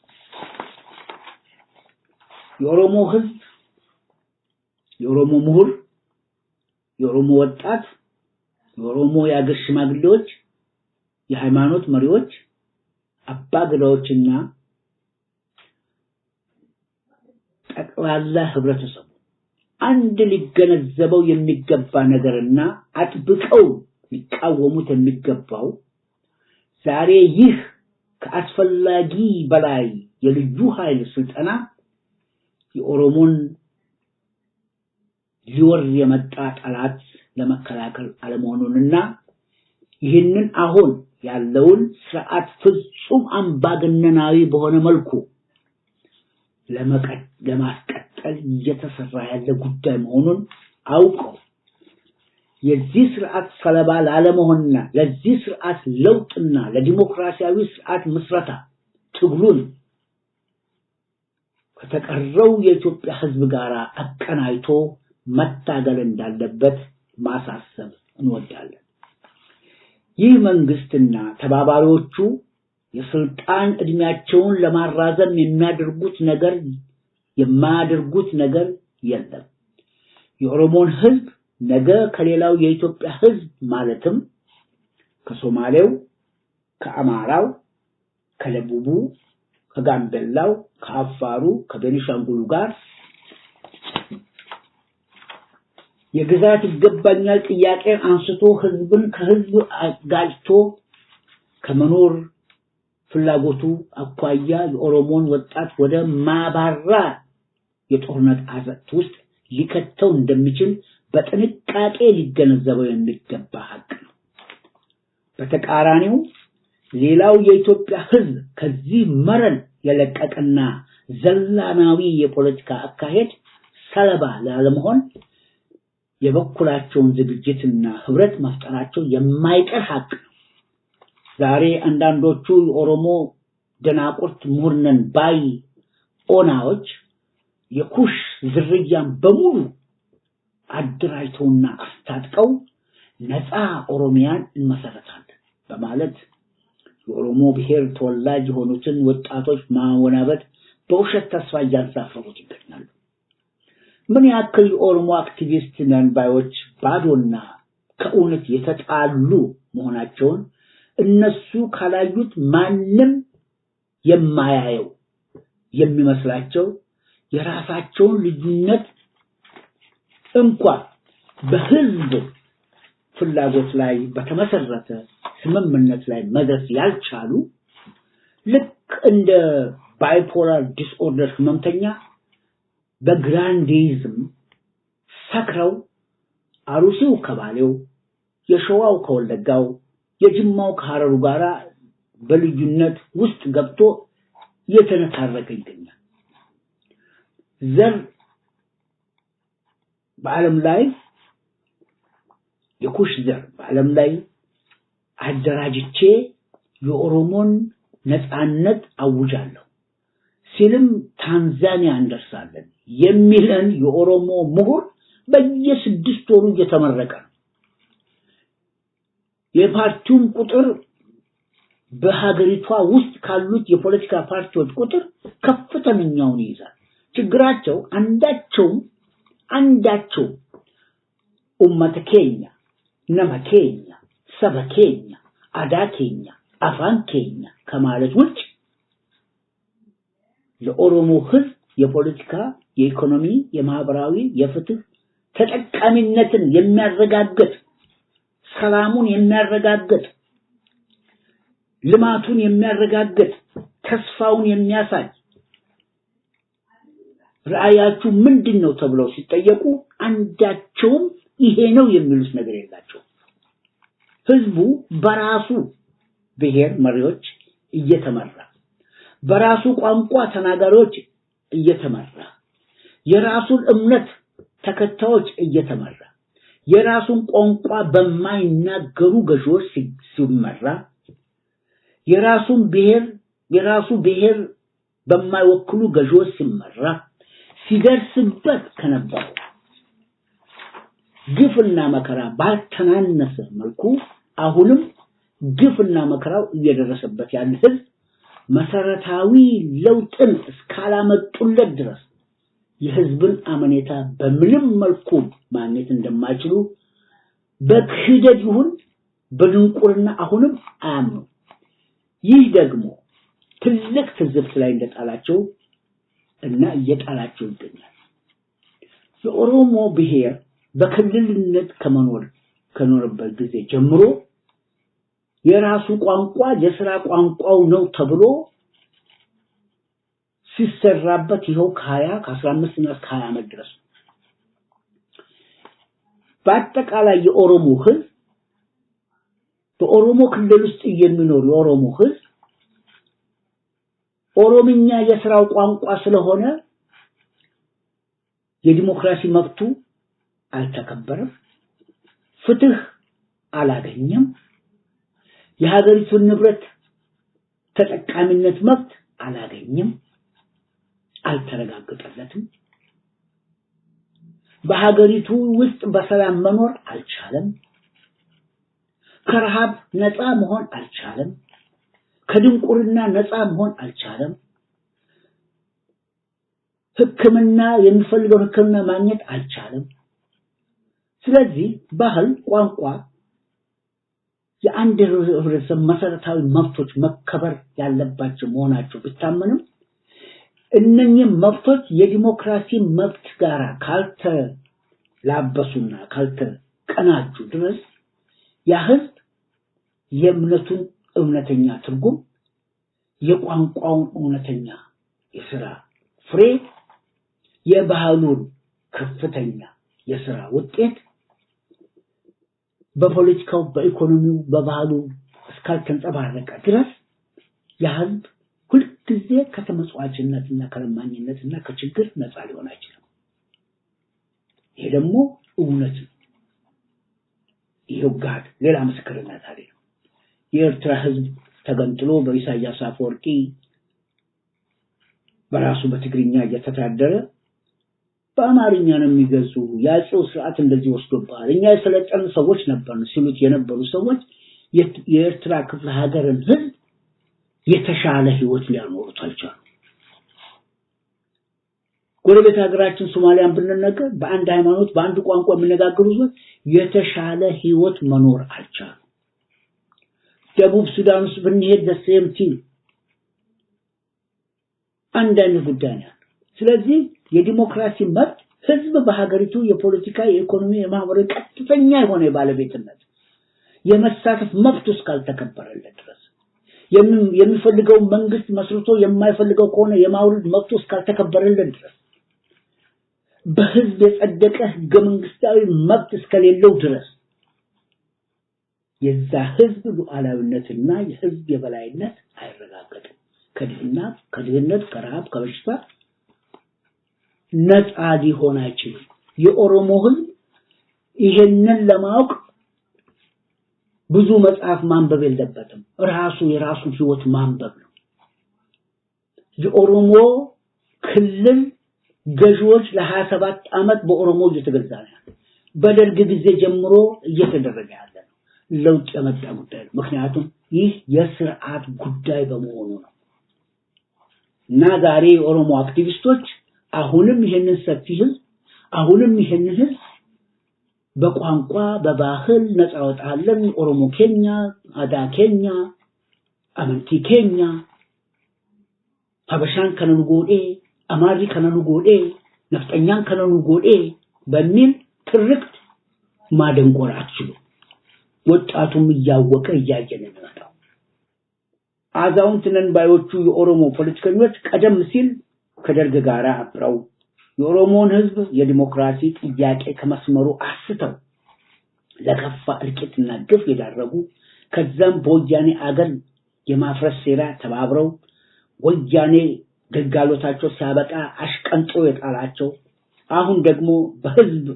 Speaker 3: የኦሮሞ ህዝብ የኦሮሞ ምሁር የኦሮሞ ወጣት የኦሮሞ የአገር ሽማግሌዎች የሃይማኖት መሪዎች አባገዳዎችና ጠቅላላ ህብረተሰቡ አንድ ሊገነዘበው የሚገባ ነገርና አጥብቀው ሊቃወሙት የሚገባው ዛሬ ይህ ከአስፈላጊ በላይ የልዩ ኃይል ስልጠና የኦሮሞን ሊወር የመጣ ጠላት ለመከላከል አለመሆኑንና ይህንን አሁን ያለውን ስርዓት ፍጹም አምባገነናዊ በሆነ መልኩ ለማስቀጠል እየተሰራ ያለ ጉዳይ መሆኑን አውቀው የዚህ ስርዓት ሰለባ ላለመሆንና ለዚህ ስርዓት ለውጥና ለዲሞክራሲያዊ ስርዓት ምስረታ ትግሉን ከተቀረው የኢትዮጵያ ህዝብ ጋር አቀናይቶ መታገል እንዳለበት ማሳሰብ እንወዳለን። ይህ መንግስትና ተባባሪዎቹ የስልጣን እድሜያቸውን ለማራዘም የማያደርጉት ነገር የለም። የኦሮሞን ህዝብ ነገ ከሌላው የኢትዮጵያ ህዝብ ማለትም ከሶማሌው፣ ከአማራው፣ ከደቡቡ፣ ከጋምቤላው፣ ከአፋሩ፣ ከቤኒሻንጉሉ ጋር የግዛት ይገባኛል ጥያቄ አንስቶ ህዝብን ከህዝብ አጋጭቶ ከመኖር ፍላጎቱ አኳያ የኦሮሞን ወጣት ወደ ማባራ የጦርነት አዘቅት ውስጥ ሊከተው እንደሚችል በጥንቃቄ ሊገነዘበው የሚገባ ሀቅ ነው። በተቃራኒው ሌላው የኢትዮጵያ ህዝብ ከዚህ መረን የለቀቀና ዘላናዊ የፖለቲካ አካሄድ ሰለባ ላለመሆን የበኩላቸውን ዝግጅትና ህብረት መፍጠራቸው የማይቀር ሀቅ ነው። ዛሬ አንዳንዶቹ የኦሮሞ ደናቁርት ምሁርነን ባይ ኦናዎች የኩሽ ዝርያን በሙሉ አድራይተውና አስታጥቀው ነፃ ኦሮሚያን እንመሰረታለን በማለት የኦሮሞ ብሔር ተወላጅ የሆኑትን ወጣቶች ማወናበድ በውሸት ተስፋ እያንሳፈሩት ይገኛሉ። ምን ያክል የኦሮሞ አክቲቪስት ነን ባዮች ባዶና ከእውነት የተጣሉ መሆናቸውን እነሱ ካላዩት ማንም የማያየው የሚመስላቸው የራሳቸውን ልዩነት እንኳን በህዝብ ፍላጎት ላይ በተመሰረተ ስምምነት ላይ መድረስ ያልቻሉ ልክ እንደ ባይፖላር ዲስኦርደር ህመምተኛ በግራንዲዝም ሰክረው አሩሲው ከባሌው፣ የሸዋው ከወለጋው፣ የጅማው ከሐረሩ ጋራ በልዩነት ውስጥ ገብቶ የተነታረከ ይገኛል። ዘር በዓለም ላይ የኩሽ ዘር በዓለም ላይ አደራጅቼ የኦሮሞን ነፃነት አውጃለሁ ሲልም ታንዛኒያ እንደርሳለን የሚለን የኦሮሞ ምሁር በየ6 ወሩ እየተመረቀ ነው። የፓርቲውን ቁጥር በሀገሪቷ ውስጥ ካሉት የፖለቲካ ፓርቲዎች ቁጥር ከፍተኛውን ይይዛል። ችግራቸው አንዳቸው ኡመተ ኬኛ፣ ነመ ኬኛ፣ ሰበ ኬኛ፣ አዳ ኬኛ፣ አፋን ኬኛ ከማለት ውጭ ለኦሮሞ ህዝብ የፖለቲካ፣ የኢኮኖሚ፣ የማህበራዊ፣ የፍትህ ተጠቃሚነትን የሚያረጋግጥ ሰላሙን የሚያረጋግጥ ልማቱን የሚያረጋግጥ ተስፋውን የሚያሳይ ራእያችሁ ምንድነው ተብለው ሲጠየቁ አንዳቸውም ይሄ ነው የሚሉት ነገር የላቸው። ህዝቡ በራሱ ብሔር መሪዎች እየተመራ በራሱ ቋንቋ ተናጋሪዎች እየተመራ የራሱን እምነት ተከታዮች እየተመራ የራሱን ቋንቋ በማይናገሩ ገዢዎች ሲመራ የራሱ ብሔር በማይወክሉ ገዢዎች ሲመራ ሲደርስበት ከነበረው ግፍና መከራ ባልተናነሰ መልኩ አሁንም ግፍና መከራው እየደረሰበት ያለ ህዝብ መሰረታዊ ለውጥን እስካላመጡለት ድረስ የህዝብን አመኔታ በምንም መልኩ ማግኘት እንደማይችሉ በክህደት ይሁን በድንቁርና አሁንም አያምኑ። ይህ ደግሞ ትልቅ ትዝብት ላይ እንደጣላቸው እና እየጣላቸው ይገኛል። የኦሮሞ ብሔር በክልልነት ከኖረበት ጊዜ ጀምሮ የራሱ ቋንቋ የሥራ ቋንቋው ነው ተብሎ ሲሰራበት ይኸው ከ15 እና 20 ዓመት ድረስ በአጠቃላይ የኦሮሞ ህዝብ በኦሮሞ ክልል ውስጥ የሚኖር የኦሮሞ ህዝብ ኦሮምኛ የሥራው ቋንቋ ስለሆነ የዲሞክራሲ መብቱ አልተከበረም ፍትህ አላገኘም የሀገሪቱን ንብረት ተጠቃሚነት መብት አላገኘም አልተረጋገጠለትም በሀገሪቱ ውስጥ በሰላም መኖር አልቻለም ከረሃብ ነፃ መሆን አልቻለም ከድንቁርና ነፃ መሆን አልቻለም ህክምና የሚፈልገው ህክምና ማግኘት አልቻለም ስለዚህ ባህል ቋንቋ የአንድ ህብረተሰብ መሰረታዊ መብቶች መከበር ያለባቸው መሆናቸው ቢታመንም እነኚህ መብቶች የዲሞክራሲ መብት ጋር ካልተላበሱና ካልተቀናጁ ድረስ ያ ህዝብ የእምነቱን እውነተኛ ትርጉም የቋንቋውን እውነተኛ የሥራ ፍሬ የባህሉን ከፍተኛ የሥራ ውጤት በፖለቲካው በኢኮኖሚው በባህሉ እስካልተንጸባረቀ ድረስ ያ ህዝብ ሁልጊዜ ከተመጽዋዕነትና ከለማኝነትና ከችግር ነፃ ሊሆን አይችልም ይሄ ደግሞ እውነት ይሄው ጋር ሌላ ምስክርነት አለ የኤርትራ ህዝብ ተገንጥሎ በኢሳያስ አፈወርቂ በራሱ በትግርኛ እየተታደረ በአማርኛ ነው የሚገዙ ያለው ስርዓት እንደዚህ ወስዶባል እኛ የሰለጠኑ ሰዎች ነበርን ሲሉት የነበሩ ሰዎች የኤርትራ ክፍለ ሀገርን ህዝብ የተሻለ ህይወት ሊያኖሩት አልቻሉ ጎረቤት ሀገራችን ሶማሊያን ብንነገር በአንድ ሃይማኖት በአንድ ቋንቋ የሚነጋገሩ ሰዎች የተሻለ ህይወት መኖር አልቻሉ ደቡብ ሱዳን ውስጥ ብንሄድ ደሴምቲ አንዳንድ ጉዳይ ነው ስለዚህ የዲሞክራሲ መብት ህዝብ በሀገሪቱ የፖለቲካ የኢኮኖሚ የማህበራዊ ቀጥተኛ የሆነ ባለቤትነት የመሳተፍ መብት እስካልተከበረለት ድረስ የሚፈልገው መንግስት መስርቶ የማይፈልገው ከሆነ የማውረድ መብት እስካልተከበረለት ድረስ በህዝብ የጸደቀ ህገ መንግስታዊ መብት እስከሌለው ድረስ የዛ ህዝብ ሉዓላዊነትና የህዝብ የበላይነት አይረጋገጥም ከድህነት ከረሃብ ከበሽታ ነፃ ሊሆን አይችልም የኦሮሞ ህዝብ ይሄንን ለማወቅ ብዙ መጽሐፍ ማንበብ የለበትም የራሱ ህይወት ማንበብ ነው የኦሮሞ ክልል ገዢዎች ለ27 ዓመት በኦሮሞ እየተገዛ ነው በደርግ ጊዜ ጀምሮ እየተደረገ ያለ ነው ለውጥ የመጣ ጉዳይ ምክንያቱም ይህ የሥርዓት ጉዳይ በመሆኑ ነው እና ዛሬ የኦሮሞ አክቲቪስቶች አሁንም ይሄንን ሰፊ ህዝብ አሁንም ይሄንን ህዝብ በቋንቋ በባህል ነፃ ወጣለን ኦሮሞ ኬኛ አዳ ኬኛ አመንቲ ኬኛ ሀበሻን ከነኑ ጎዴ አማሪ ከነኑ ጎዴ ነፍጠኛን ከነኑ ጎዴ በሚል ትርክት ማደንቆር አትችሉ ወጣቱም እያወቀ እያየነ ነው አዛውንት ነን ባዮቹ የኦሮሞ ፖለቲከኞች ቀደም ሲል ከደርግ ጋር አብረው የኦሮሞን ህዝብ የዲሞክራሲ ጥያቄ ከመስመሩ አስተው ለከፋ እልቂትና ግፍ የዳረጉ ከዛም በወያኔ አገር የማፍረስ ሴራ ተባብረው ወያኔ ግልጋሎታቸው ሲያበቃ አሽቀንጦ የጣላቸው አሁን ደግሞ በህዝብ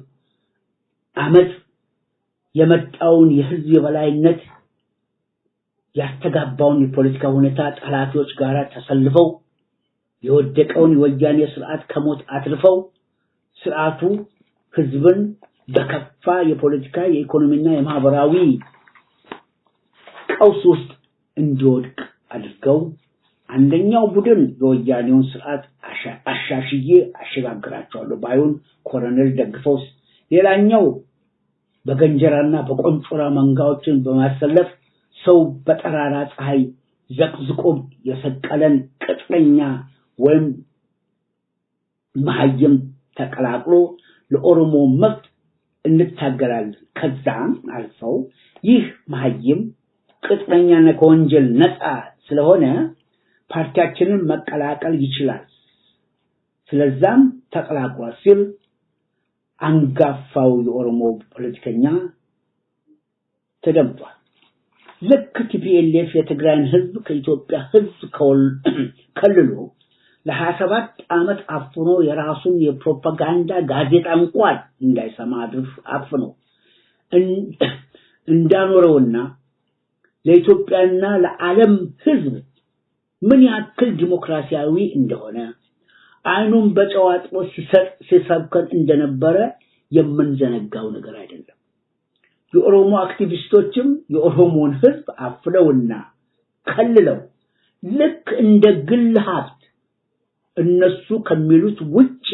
Speaker 3: አመት የመጣውን የህዝብ የበላይነት ያስተጋባውን የፖለቲካ ሁኔታ ጠላቶች ጋር ተሰልፈው የወደቀውን የወያኔ ስርዓት ከሞት አትርፈው ስርዓቱ ህዝብን በከፋ የፖለቲካ የኢኮኖሚና የማህበራዊ ቀውስ ውስጥ እንዲወድቅ አድርገው አንደኛው ቡድን የወያኔውን ስርዓት አሻሽዬ አሸጋግራቸዋለሁ ባዩን ኮሎኔል ደግፈው ሌላኛው በገንጀራና በቆንጮራ መንጋዎችን በማሰለፍ ሰው በጠራራ ፀሐይ ዘቅዝቆ የሰቀለን ቅጥረኛ ወይም መሐይም ተቀላቅሎ ለኦሮሞ መብት እንታገላለን ከዛም አልፈው ይህ መሐይም ቅጥረኛና ከወንጀል ነፃ ስለሆነ ፓርቲያችንን መቀላቀል ይችላል ስለዛም ተቀላቅሏል ሲል አንጋፋው የኦሮሞ ፖለቲከኛ ተደምጧል ልክ ቲፒኤልኤፍ የትግራይን ህዝብ ከኢትዮጵያ ህዝብ ከልሎ ለ27 ዓመት አፍኖ የራሱን የፕሮፓጋንዳ ጋዜጣ እንኳን እንዳይሰማ አፍኖ እንዳኖረውና ለኢትዮጵያና ለዓለም ህዝብ ምን ያክል ዲሞክራሲያዊ እንደሆነ አይኑን በጨዋጥሮ ሲሰብከን እንደነበረ የምንዘነጋው ነገር አይደለም የኦሮሞ አክቲቪስቶችም የኦሮሞን ህዝብ አፍለውና ከልለው ልክ እንደ ግል ሀብት እነሱ ከሚሉት ውጪ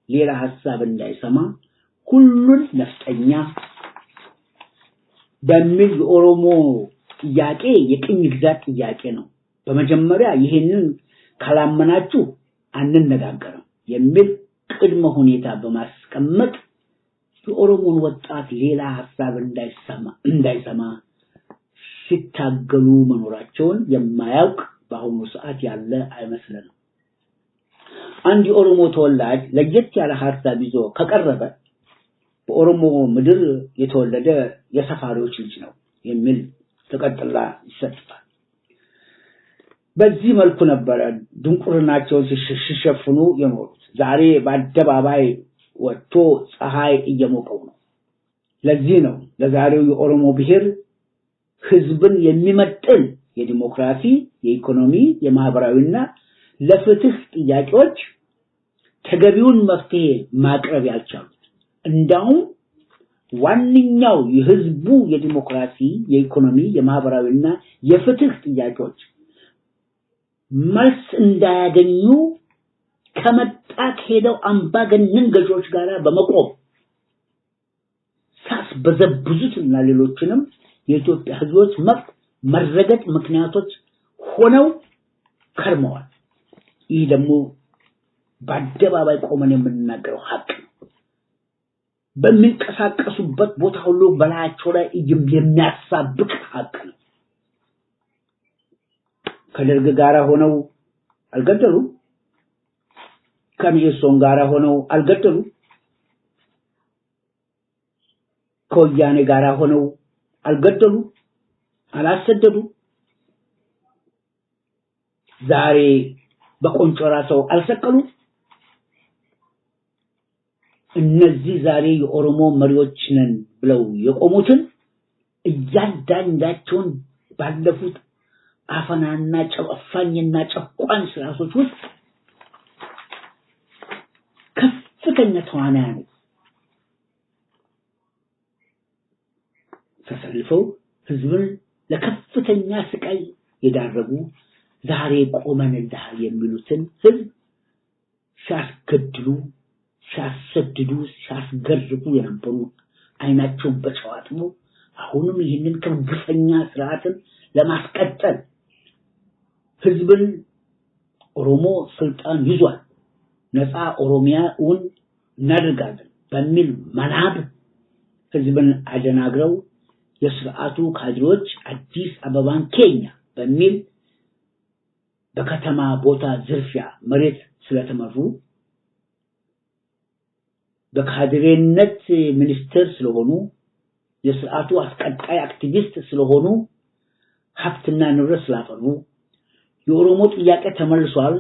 Speaker 3: ሌላ ሐሳብ እንዳይሰማ ሁሉን ነፍጠኛ በሚል የኦሮሞ ጥያቄ የቅኝ ግዛት ጥያቄ ነው በመጀመሪያ ይሄንን ካላመናችሁ አንነጋገርም የሚል ቅድመ ሁኔታ በማስቀመጥ የኦሮሞን ወጣት ሌላ ሐሳብ እንዳይሰማ ሲታገሉ መኖራቸውን የማያውቅ በአሁኑ ሰዓት ያለ አይመስልም አንድ የኦሮሞ ተወላጅ ለየት ያለ ሐሳብ ይዞ ከቀረበ በኦሮሞ ምድር የተወለደ የሰፋሪዎች ልጅ ነው የሚል ተቀጥላ ይሰጣል በዚህ መልኩ ነበር ድንቁርናቸውን ሲሸፍኑ የኖሩት ዛሬ በአደባባይ ወጥቶ ፀሐይ እየሞቀው ነው ለዚህ ነው ለዛሬው የኦሮሞ ብሔር ህዝብን የሚመጥን የዲሞክራሲ የኢኮኖሚ የማህበራዊና ለፍትህ ጥያቄዎች ተገቢውን መፍትሄ ማቅረብ ያልቻሉት እንዳውም ዋንኛው የህዝቡ የዲሞክራሲ የኢኮኖሚ የማህበራዊና የፍትህ ጥያቄዎች መልስ እንዳያገኙ ከመጣት ሄደው አምባገነን ገዢዎች ጋር በመቆም በዘብዙትና ሌሎችንም የኢትዮጵያ ህዝቦች መብት መረገጥ ምክንያቶች ሆነው ከርመዋል ይህ ደግሞ በአደባባይ ቆመን የምንናገረው ሀቅ በሚንቀሳቀሱበት ቦታ ሁሉ በላያቸው ላይ የሚያሳብቅ ሀቅ ነው ከደርግ ጋር ሆነው አልገደሉ ከሚሶን ጋር ሆነው አልገደሉ ከወያኔ ጋር ሆነው አልገደሉ አላሰደዱ ዛሬ በቆንጮራ ሰው አልሰቀሉ እነዚህ ዛሬ የኦሮሞ መሪዎች ነን ብለው የቆሙትን እያንዳንዳቸውን ባለፉት አፈናና ጨፋኝና ጨቋኝ ስራሶች ውስጥ ከፍተኛ ተዋናያን ተሰልፈው ህዝብን ለከፍተኛ ስቃይ የዳረጉ ዛሬ ቆመንልህ የሚሉትን ህዝብ ሲያስገድሉ ሲያሰድዱ ሲያስገርፉ የነበሩ አይናቸውን በጨዋጥሞ አሁንም ይህንን ከግፈኛ ስርዓትን ለማስቀጠል ህዝብን ኦሮሞ ስልጣን ይዟል ነፃ ኦሮሚያውን እናደርጋለን በሚል መናብ ህዝብን አደናግረው የስርዓቱ ካድሮች አዲስ አበባን ኬኛ በሚል በከተማ ቦታ ዝርፊያ መሬት ስለተመሩ በካድሬነት ሚኒስትር ስለሆኑ የስርዓቱ አስቀጣይ አክቲቪስት ስለሆኑ ሀብትና ንብረት ስላፈሩ የኦሮሞ ጥያቄ ተመልሷል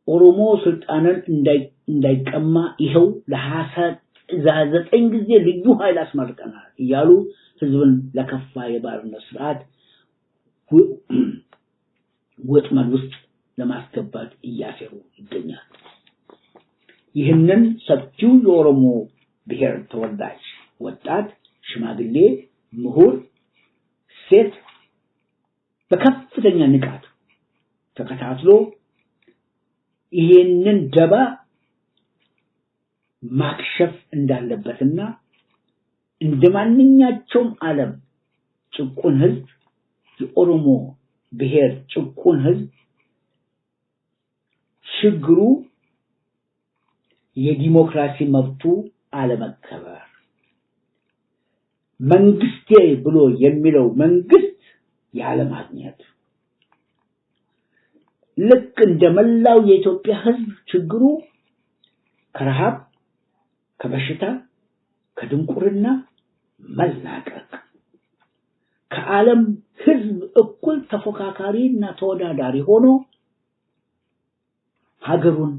Speaker 3: ኦሮሞ ስልጣንን እንዳይቀማ ይሄው ለ29 ጊዜ ልዩ ኃይል አስመርቀናል እያሉ ህዝብን ለከፋ የባርነት ስርዓት ወጥመድ ውስጥ ለማስገባት እያሰሩ ይገኛል ይህንን ሰፊው የኦሮሞ ብሔር ተወላጅ ወጣት ሽማግሌ ምሁር ሴት በከፍተኛ ንቃት ተከታትሎ ይሄንን ደባ ማክሸፍ እንዳለበትና እንደማንኛቸውም ዓለም ጭቁን ህዝብ የኦሮሞ ብሔር ጭቁን ህዝብ ችግሩ የዲሞክራሲ መብቱ አለመከበር መንግስቴ ብሎ የሚለው መንግስት ያለማግኘት ልክ እንደመላው የኢትዮጵያ ህዝብ ችግሩ ከረሃብ ከበሽታ ከድንቁርና መላቀቅ ከዓለም ህዝብ እኩል ተፎካካሪና ተወዳዳሪ ሆኖ ሀገሩን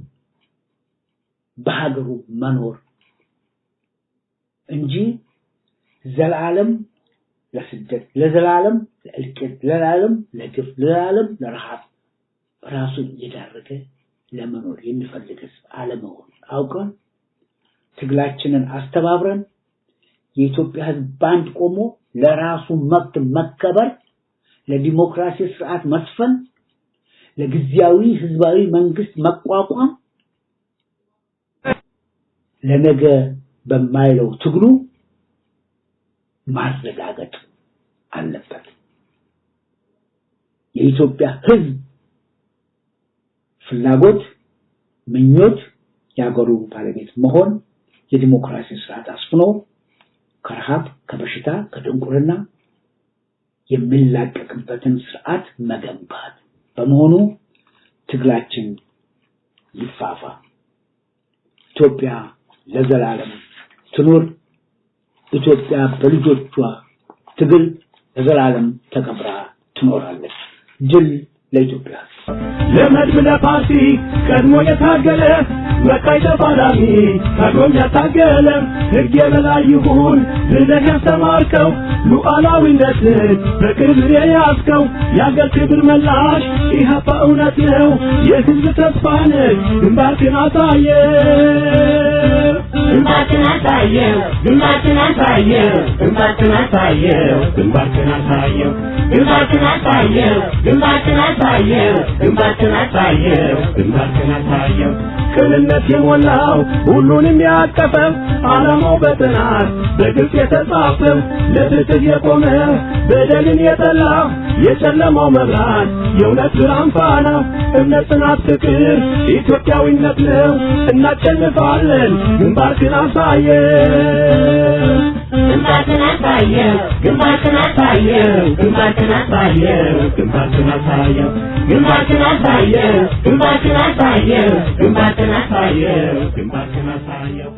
Speaker 3: በሀገሩ መኖር እንጂ ዘላለም ለስደት ለዘላለም ለእልቂት ለዘላለም ለግፍ ለዘላለም ለረሃብ ራሱን እየዳረገ ለመኖር የሚፈልግ አለመሆን አውቀን ትግላችንን አስተባብረን የኢትዮጵያ ህዝብ ባንድ ቆሞ ለራሱ መብት መከበር ለዲሞክራሲ ስርዓት መስፈን ለጊዜያዊ ህዝባዊ መንግስት መቋቋም ለነገ በማይለው ትግሉ ማረጋገጥ አለበት። የኢትዮጵያ ህዝብ ፍላጎት ምኞት ያገሩ ባለቤት መሆን የዲሞክራሲ ስርዓት አስፍኖ ከረሃብ ከበሽታ ከድንቁርና የሚላቀቅበትን ስርዓት መገንባት በመሆኑ ትግላችን ይፋፋ። ኢትዮጵያ ለዘላለም ትኑር። ኢትዮጵያ በልጆቿ ትግል ለዘላለም ተከብራ ትኖራለች። ድል ለኢትዮጵያ።
Speaker 4: ለመድብለ ፓርቲ ቀድሞ የታገለ መካይ ተፋላሚ ቀድሞም ያታገለ ሕግ የበላይ ይሁን ብለህ ያስተማርከው ሉዓላዊነትን በክብር የያዝከው የአገር ክብር መላሽ ኢህአፓ እውነት ነው የህዝብ ተስፋ ነህ። ግንባርህን አሳየው ግንባርህን አሳየው ግንባርህን አሳየው ግንባርህን አሳየው ግንባርህን አሳየው ግንባርህን አሳየው ግንባርህን አሳየው ግንባርህን አሳየው ግንባርህን አሳየው ቅንነት የሞላው ሁሉንም ያቀፈው ዓላማው በጥናት በግልጽ የተጻፈው ለፍትህ የቆመ በደልን የጠላ የጨለማው መብራት የእውነት ብርሃን ፋና እምነት ጽናት ፍቅር ኢትዮጵያዊነት ነው። እናሸንፋለን። ግንባርህን አሳየው ግንባርህን አሳየው ግንባርህን አሳየው ግንባርህን አሳየው ግንባርህን አሳየው ግንባርህን አሳየው ግንባርህን አሳየው ግንባርህን አሳየው ግንባርህን አሳየው